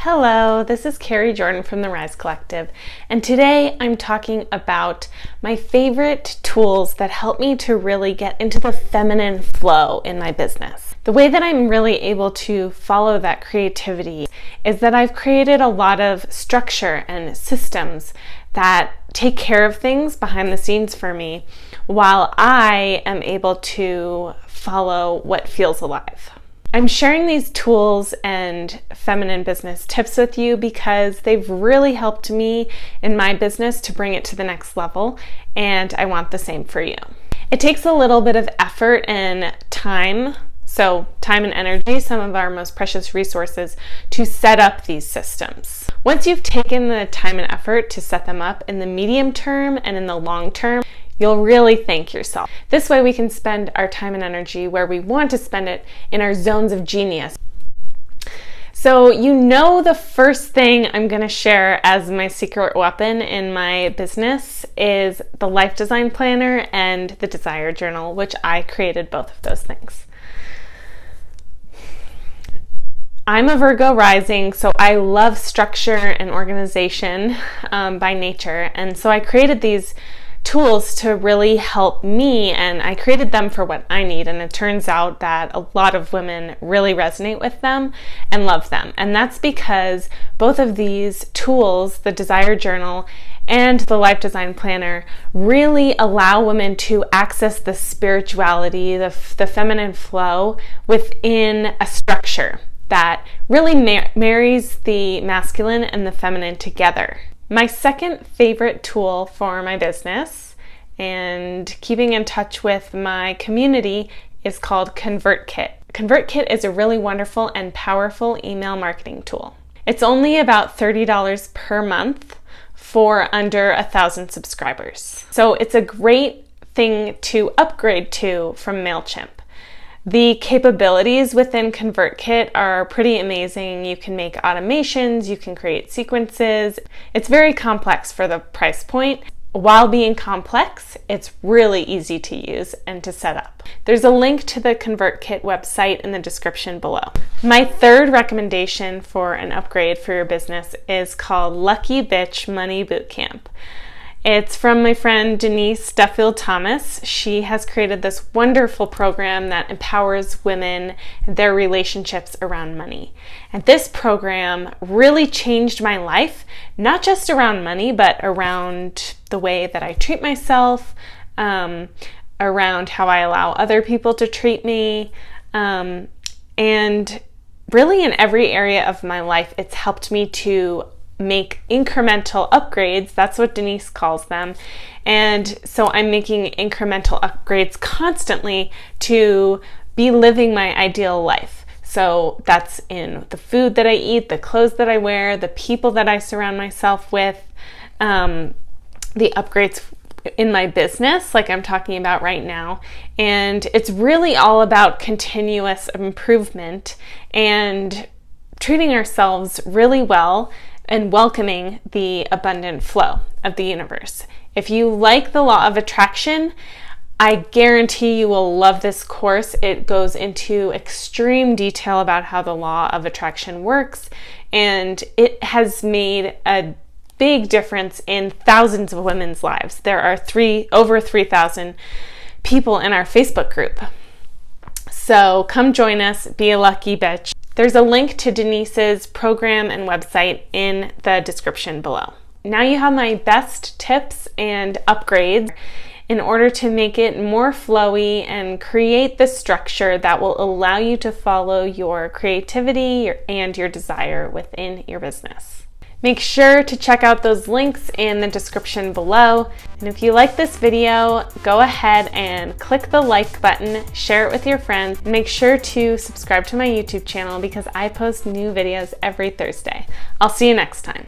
Hello, this is Carrie Jordan from the Rise Collective, and today I'm talking about my favorite tools that help me to really get into the feminine flow in my business. The way that I'm really able to follow that creativity is that I've created a lot of structure and systems that take care of things behind the scenes for me while I am able to follow what feels alive. I'm sharing these tools and feminine business tips with you because they've really helped me in my business to bring it to the next level, and I want the same for you. It takes a little bit of effort and time, so time and energy, some of our most precious resources, to set up these systems. Once you've taken the time and effort to set them up in the medium term and in the long term, you'll really thank yourself. This way we can spend our time and energy where we want to spend it, in our zones of genius. So the first thing I'm going to share as my secret weapon in my business is the Life Design Planner and the Desire Journal, which I created both of those things. I'm a Virgo rising, so I love structure and organization by nature, and so I created these tools to really help me, and I created them for what I need, and it turns out that a lot of women really resonate with them and love them. And that's because both of these tools, the Desire Journal and the Life Design Planner, really allow women to access the spirituality, the feminine flow within a structure that really marries the masculine and the feminine together. My second favorite tool for my business and keeping in touch with my community is called ConvertKit. ConvertKit is a really wonderful and powerful email marketing tool. It's only about $30 per month for under 1,000 subscribers. So it's a great thing to upgrade to from MailChimp. The capabilities within ConvertKit are pretty amazing. You can make automations, you can create sequences. It's very complex for the price point. While being complex, it's really easy to use and to set up. There's a link to the ConvertKit website in the description below. My third recommendation for an upgrade for your business is called Lucky Bitch Money Bootcamp. It's from my friend Denise Duffield-Thomas. She has created this wonderful program that empowers women and their relationships around money. And this program really changed my life, not just around money, but around the way that I treat myself, around how I allow other people to treat me, and really in every area of my life. It's helped me to make incremental upgrades. That's what Denise calls them. And so I'm making incremental upgrades constantly to be living my ideal life. So that's in the food that I eat, the clothes that I wear, the people that I surround myself with, the upgrades in my business, like I'm talking about right now. And it's really all about continuous improvement and treating ourselves really well and welcoming the abundant flow of the universe. If you like the law of attraction, I guarantee you will love this course. It goes into extreme detail about how the law of attraction works, and it has made a big difference in thousands of women's lives. There are over 3,000 people in our Facebook group. So come join us, be a lucky bitch. There's a link to Denise's program and website in the description below. Now you have my best tips and upgrades in order to make it more flowy and create the structure that will allow you to follow your creativity and your desire within your business. Make sure to check out those links in the description below. And if you like this video, go ahead and click the like button, share it with your friends. Make sure to subscribe to my YouTube channel because I post new videos every Thursday. I'll see you next time.